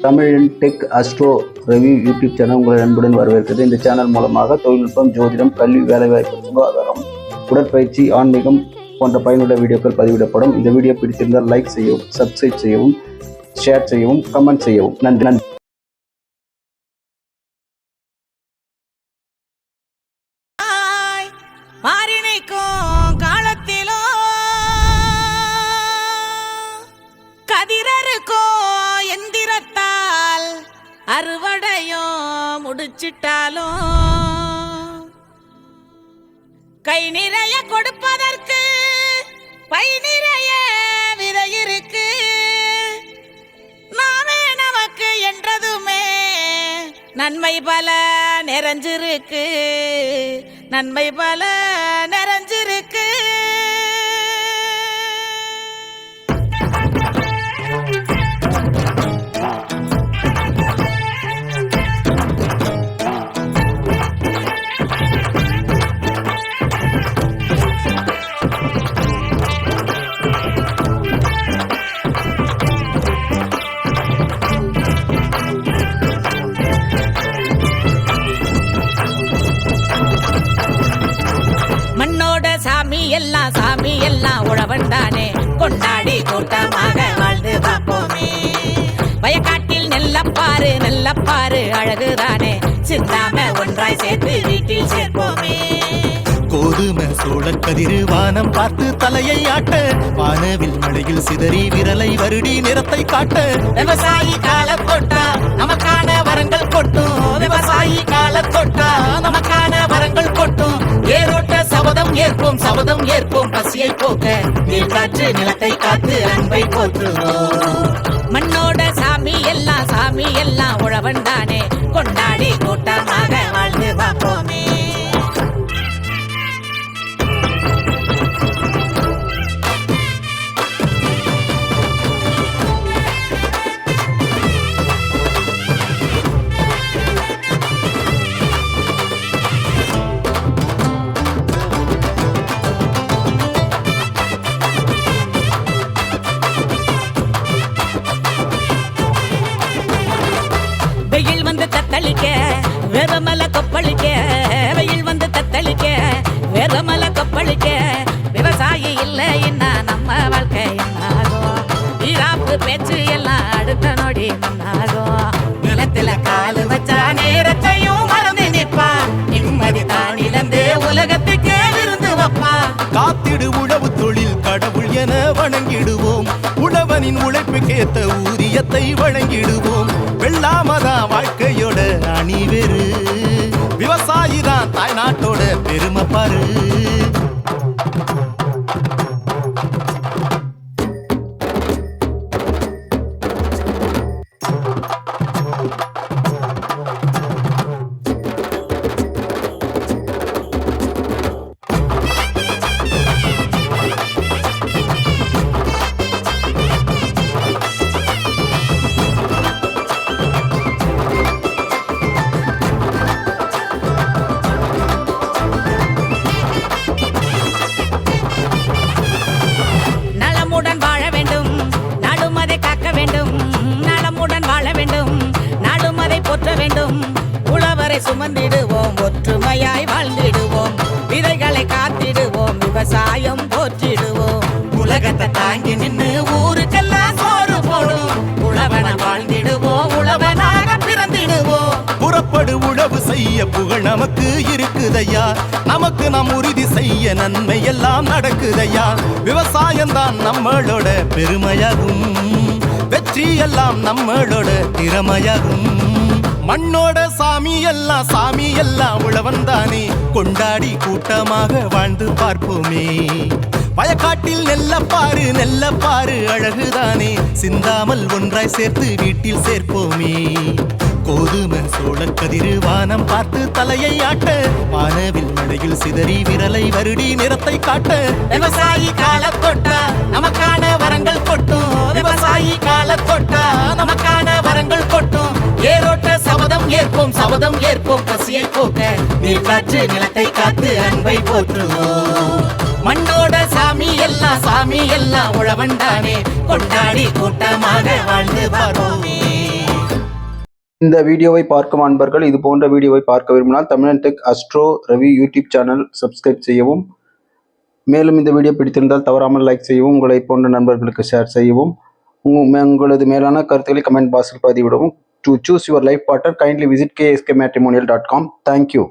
தமிழின் tech astro review YouTube channel உங்களை அன்புடன் வரவேற்கிறது. இந்த சேனல் மூலமாக தொழில்நுட்பம், ஜோதிடம், கல்வி, வேலைவாய்ப்பு, சுகாதாரம், உடற்பயிற்சி, ஆன்மீகம் போன்ற பயனுள்ள வீடியோக்கள் பதிவிடப்படும். இந்த வீடியோ பிடித்திருந்தால் லைக் செய்யவும், சப்ஸ்கிரைப் செய்யவும், ஷேர் செய்யவும், கமெண்ட் செய்யவும். நன்றி. அறுவடையோ முடிச்சிட்டாலும் கை நிறைய கொடுப்பதற்கு பை நிறைய விதை இருக்கு. நாமே நமக்கு என்றதுமே நன்மை பல நிறைஞ்சிருக்கு, நன்மை பல நிறைஞ்சிருக்கு. சாமி எல்லாம் உழவன் தானே, கொண்டாடி கூட்டமாக வாழ்ந்து பார்ப்போமே. வயக்காட்டில் நெல்லப்பாரு அழகுதானே, சிந்தாம ஒன்றாய் சேர்த்து வீட்டில் சேர்ப்போமே. கோதுமை சோழக்கதிரு வானம் பார்த்து தலையை ஆட்ட, வானவில் மழையில் சிதறி விரலை வருடி நிறத்தை காட்ட. விவசாயி கால தொட்டா நமக்கான வரங்கள் கொட்டும், விவசாயி கால தொட்டா நமக்கான வரங்கள் கொட்டும். ஏரோட்ட சபதம் ஏற்போம் பசியை போக்க, நீர் காற்று நிலத்தை காத்து அன்பை போற்றுவோம். மண்ணோட சாமி எல்லாம் உழவன் தானே, கொண்டாடி கூட்டமாக வாழ்ந்து பார்ப்போமே. வெயில் வந்து தத்தளிக்க வேதமல கொப்பளிக்க, வெயில் வந்து தத்தளிக்க வேதமல கொப்பளிக்க. விவசாயி இல்லை என்ன நம்ம வாழ்க்கை என்னாகும், ஈராப்பு பேச்சு எல்லாம் அடுத்த நொடி மண்ணாகும். நிலத்துல காலு வச்சா நேரத்தையும் மறந்து நிற்பா, நிம்மதி தான் இழந்து உலகத்துக்கு விருந்து வைப்பா. காத்திடு உழவு தொழில் கடவுள் என வணங்கிடுவோம், உழவனின் உழைப்புக்கேத்த ஊதியத்தை வழங்கிடுவோம். வெள்ளாமதா வாழ்க்கையோட அணிவெரு, விவசாயிதான் தாய் நாட்டோட பெருமை பாரு. உழவரை சுமந்திடுவோம், ஒற்றுமையாய் வாழ்ந்திடுவோம், விதைகளை காத்திடுவோம், விவசாயம் போற்றிடுவோம். உலகத்தை தாங்கி நின்று ஊருக்கெல்லாம் சோறு போடும், உழவன வாழ்ந்திடுவோம், உழவனாக பிறந்திடுவோம். புறப்படு உழவு செய்ய புகழ் நமக்கு இருக்குதையா, நமக்கு நாம் உறுதி செய்ய நன்மை எல்லாம் நடக்குதையா. விவசாயம்தான் நம்மளோட பெருமையாகும், வெற்றி எல்லாம் நம்மளோட திறமையாகும். மண்ணோட சாமி எல்லாம் உழவன் தானே, கொண்டாடி கூட்டமாக வாழ்ந்து பார்ப்போமே. வயக்காட்டில் நெல்லப்பாரு அழகுதானே, சிந்தாமல் ஒன்றாய் சேர்த்து வீட்டில் சேர்ப்போமே. கோதுமை சோழக்கதிரு வானம் பார்த்து தலையை ஆட்ட, வானவில் மழையில் சிதறி விரலை வருடி நிறத்தை காட்ட. விவசாயி கால தொட்டா நமக்கான வரங்கள் கொட்டும், விவசாயி கால தொட்டா நமக்கான வரங்கள் கொட்டும். ஏரோட்ட சபதம் ஏற்போம் பசியை போக்க, நீர் காற்று நிலத்தை காத்து அன்பை போற்றுவோம். மண்ணோட சாமி எல்லாம் உழவன் தானே, கொண்டாடி கூட்டமாக வாழ்ந்து பார்ப்போமே. இந்த வீடியோவை பார்க்கும் அன்பர்கள் இது போன்ற வீடியோவை பார்க்க விரும்பினால் தமிழன் tech astro Ravi YouTube channel subscribe செய்யவும். மேலும் இந்த வீடியோ பிடித்திருந்தால் தவறாமல் லைக் செய்யவும், உங்களை போன்ற நண்பர்களுக்கு ஷேர் செய்யவும், உங்களது மேலான கருத்துக்களை கமெண்ட் பாக்ஸில் பதிவிடவும். To choose your life partner, kindly visit kskmatrimonial.com. Thank you.